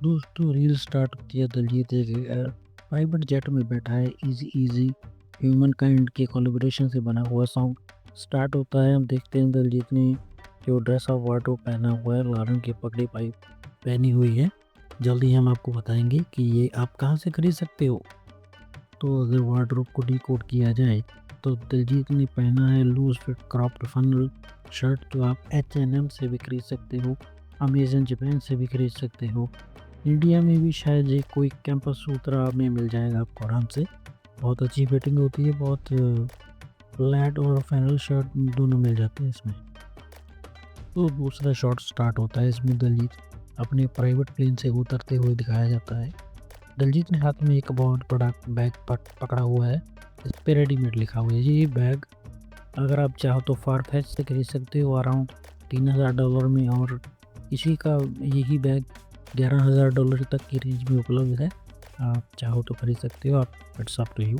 दोस्तों reel start होती है दिलजीत एक प्राइवेट जेट में बैठा है इजी इजी ह्यूमन काइंड के कोलैबोरेशन से बना हुआ सॉन्ग स्टार्ट होता है। हम देखते हैं दिलजीत ने जो ड्रेस ऑफ वार्डरोब पहना हुआ है, लाल रंग की पगड़ी पाई पहनी हुई है। जल्दी हम आपको बताएंगे कि ये आप कहाँ से खरीद सकते हो। तो अगर वार्डरोब को डिकोड किया जाए तो दिलजीत ने पहना है loose fit cropped funnel shirt, जो आप H&M से भी खरीद सकते हो, अमेजन जापान से भी खरीद सकते हो। इंडिया में भी शायद ये कोई कैंपस सूत्रा में मिल जाएगा आपको आराम से। बहुत अच्छी फिटिंग होती है, बहुत फ्लैट और फैनल शर्ट दोनों मिल जाते हैं इसमें। तो दूसरा शॉट स्टार्ट होता है, इसमें दिलजीत अपने प्राइवेट प्लेन से उतरते हुए दिखाया जाता है। दिलजीत ने हाथ में एक बहुत बड़ा बैग पकड़ा हुआ है, इस पर रेडीमेड लिखा हुआ है। ये बैग अगर आप चाहो तो फारफेच से खरीद सकते हो अराउंड $3000 में, और इसी का यही बैग $11,000 तक की रेंज में उपलब्ध है। आप चाहो तो खरीद सकते हो, आप इट्स अप टू यू।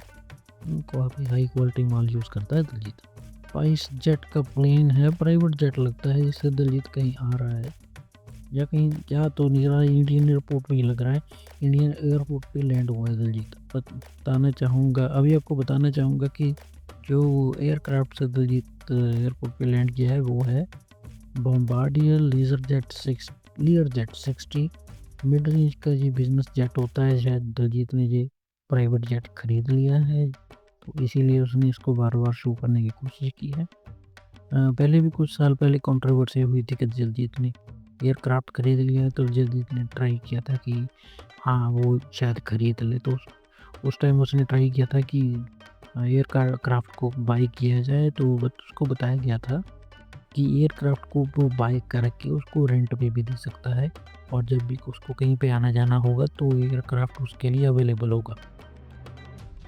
काफ़ी हाई क्वालिटी माल यूज़ करता है दिलजीत। स्पाइस जेट का प्लेन है, प्राइवेट जेट लगता है, जिससे दिलजीत कहीं आ रहा है या कहीं क्या तो नहीं रहा। इंडियन एयरपोर्ट पे ही लग रहा है, इंडियन एयरपोर्ट पे लैंड हुआ है दिलजीत। बताना चाहूँगा, अभी आपको बताना चाहूँगा कि जो एयरक्राफ्ट से दिलजीत एयरपोर्ट पे लैंड किया है वो है Bombardier layer jet 60। Mid range का ये बिजनेस जेट होता है। शायद दिलजीत ने ये प्राइवेट जेट खरीद लिया है, तो इसीलिए उसने इसको बार बार शो करने की कोशिश की है। पहले भी कुछ साल पहले कंट्रोवर्सी हुई थी कि दिलजीत ने एयरक्राफ्ट खरीद लिया है, तो दिलजीत ने ट्राई किया था कि हाँ वो शायद खरीद ले। तो उस टाइम उसने ट्राई किया था कि एयरक्राफ्ट को बाई किया जाए, तो उसको बताया गया था कि एयरक्राफ्ट को वो बाय करके उसको रेंट पे भी दे सकता है, और जब भी उसको कहीं पे आना जाना होगा तो एयरक्राफ्ट उसके लिए अवेलेबल होगा।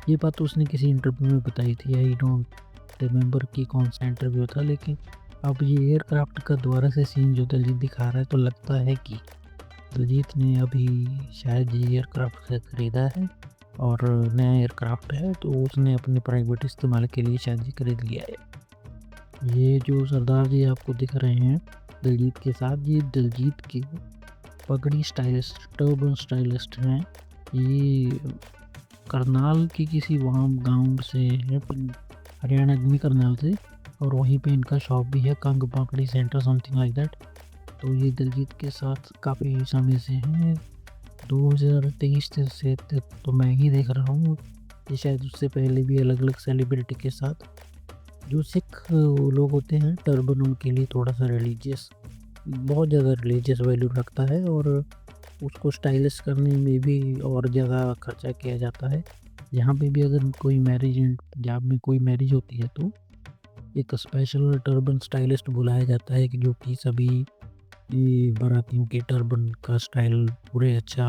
ये बात तो उसने किसी इंटरव्यू में बताई थी, आई डोंट रिमेंबर कि कौन सा इंटरव्यू था। लेकिन अब ये एयरक्राफ्ट का दोबारा से सीन जो दिलजीत दिखा रहा है, तो लगता है कि दिलजीत ने अभी शायद ये एयरक्राफ्ट से ख़रीदा है और नया एयरक्राफ्ट है, तो उसने अपने प्राइवेट इस्तेमाल के लिए शायद ये खरीद लिया है। ये जो सरदार जी आपको दिख रहे हैं दिलजीत के साथ, ये दिलजीत के पगड़ी स्टाइलिस्ट टर्बन स्टाइलिस्ट हैं। ये करनाल के किसी वहाँ गांव से है, हरियाणा में करनाल से, और वहीं पे इनका शॉप भी है, कंग पगड़ी सेंटर समथिंग लाइक दैट। तो ये दिलजीत के साथ काफ़ी समय से हैं, 2023 से तो मैं ही देख रहा हूँ। ये शायद उससे पहले भी अलग अलग सेलिब्रिटी के साथ। जो सिख लोग होते हैं, टर्बन उनके लिए थोड़ा सा रिलीजियस, बहुत ज़्यादा रिलीजियस वैल्यू रखता है, और उसको स्टाइलिश करने में भी और ज़्यादा खर्चा किया जाता है। यहाँ पे भी अगर कोई मैरिज, पंजाब में कोई मैरिज होती है, तो एक स्पेशल टर्बन स्टाइलिस्ट बुलाया जाता है कि जो कि सभी बारातियों के टर्बन का स्टाइल पूरे अच्छा,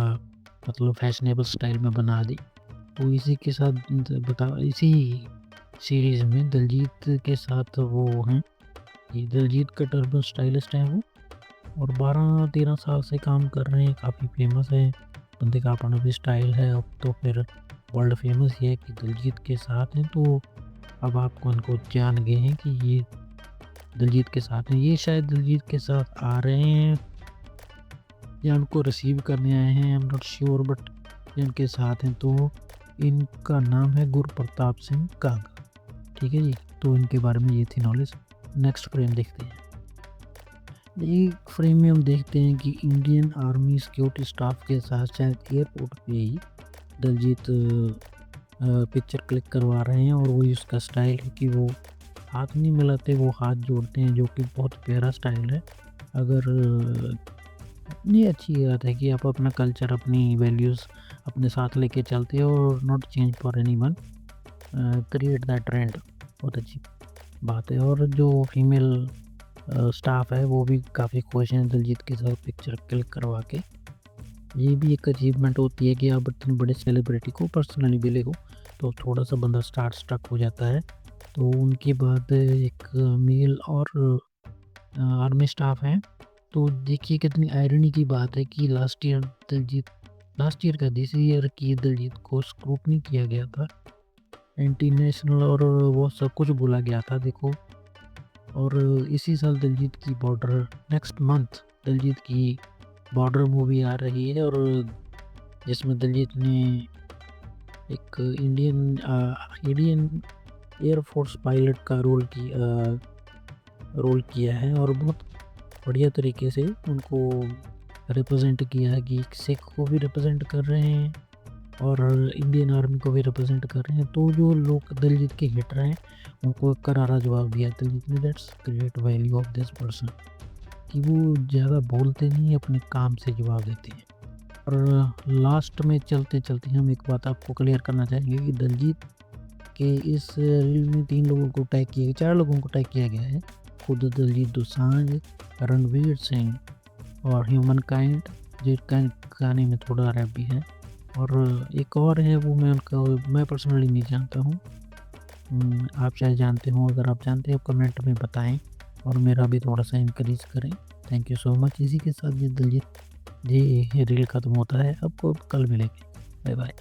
मतलब फैशनेबल स्टाइल में बना दे। तो इसी के साथ इसी सीरीज़ में दिलजीत के साथ वो हैं, ये दिलजीत का टर्बन स्टाइलिस्ट हैं वो, और 12-13 साल से काम कर रहे हैं, काफ़ी फेमस है। बंदे का अपना भी स्टाइल है, अब तो फिर वर्ल्ड फेमस ये है कि दिलजीत के साथ हैं। तो अब आपको उनको जान गए हैं कि ये दिलजीत के साथ हैं। ये शायद दिलजीत के साथ आ रहे हैं या उनको रिसीव करने आए हैं, I am not sure, but इनके साथ हैं। तो इनका नाम है गुरप्रताप सिंह कागा। ठीक है जी, तो इनके बारे में ये थी नॉलेज। नेक्स्ट फ्रेम देखते हैं। एक फ्रेम में हम देखते हैं कि इंडियन आर्मी सिक्योरिटी स्टाफ के साथ शायद एयरपोर्ट पे ही दिलजीत पिक्चर क्लिक करवा रहे हैं, और वही उसका स्टाइल है कि वो हाथ नहीं मिलाते, वो हाथ जोड़ते हैं, जो कि बहुत प्यारा स्टाइल है। अगर ये अच्छी बात है कि आप अपना कल्चर, अपनी वैल्यूज़ अपने साथ लेके चलते हो, और not change for anyone, create that trend, बहुत अच्छी बात है। और जो फीमेल स्टाफ है वो भी काफ़ी खुश हैं दिलजीत के साथ पिक्चर क्लिक करवा के। ये भी एक अचीवमेंट होती है कि आप इतने बड़े सेलिब्रिटी को पर्सनली मिले हो, तो थोड़ा सा बंदा स्टक हो जाता है। तो उनके बाद एक मेल और आर्मी स्टाफ हैं। तो देखिए कितनी आयरनी की बात है कि लास्ट ईयर का दिस ईयर की दिलजीत को स्क्रूटनी किया गया था, एंटी नेशनल और वो सब कुछ बोला गया था, देखो। और इसी साल दिलजीत की बॉर्डर, नेक्स्ट मंथ दिलजीत की बॉर्डर मूवी आ रही है और जिसमें दिलजीत ने एक इंडियन एयरफोर्स पायलट का रोल किया है और बहुत बढ़िया तरीके से उनको रिप्रेजेंट किया है कि सिख को भी रिप्रेजेंट कर रहे हैं और इंडियन आर्मी को भी रिप्रेजेंट कर रहे हैं। तो जो लोग दिलजीत के हिटर हैं उनको एक करारा जवाब दिया दिलजीत ने। That's great value of this person कि वो ज़्यादा बोलते नहीं, अपने काम से जवाब देते हैं। और लास्ट में चलते-चलते हम एक बात आपको क्लियर करना चाहेंगे कि दिलजीत के इस रील में 3 लोगों को टैग किया गया, 4 लोगों को टैग किया गया है। खुद दिलजीत दोसांझ, रणवीर सिंह और ह्यूमन काइंड, जिनका गाने में थोड़ा रैप भी है। और एक और है, वो मैं पर्सनली नहीं जानता हूँ। आप शायद जानते हो, अगर आप जानते हैं कमेंट में बताएँ और मेरा भी थोड़ा-सा एनकरेज करें। Thank you so much. इसी के साथ ये दिलजीत जी रील खत्म होता है। आपको कल मिलेंगे। Bye bye.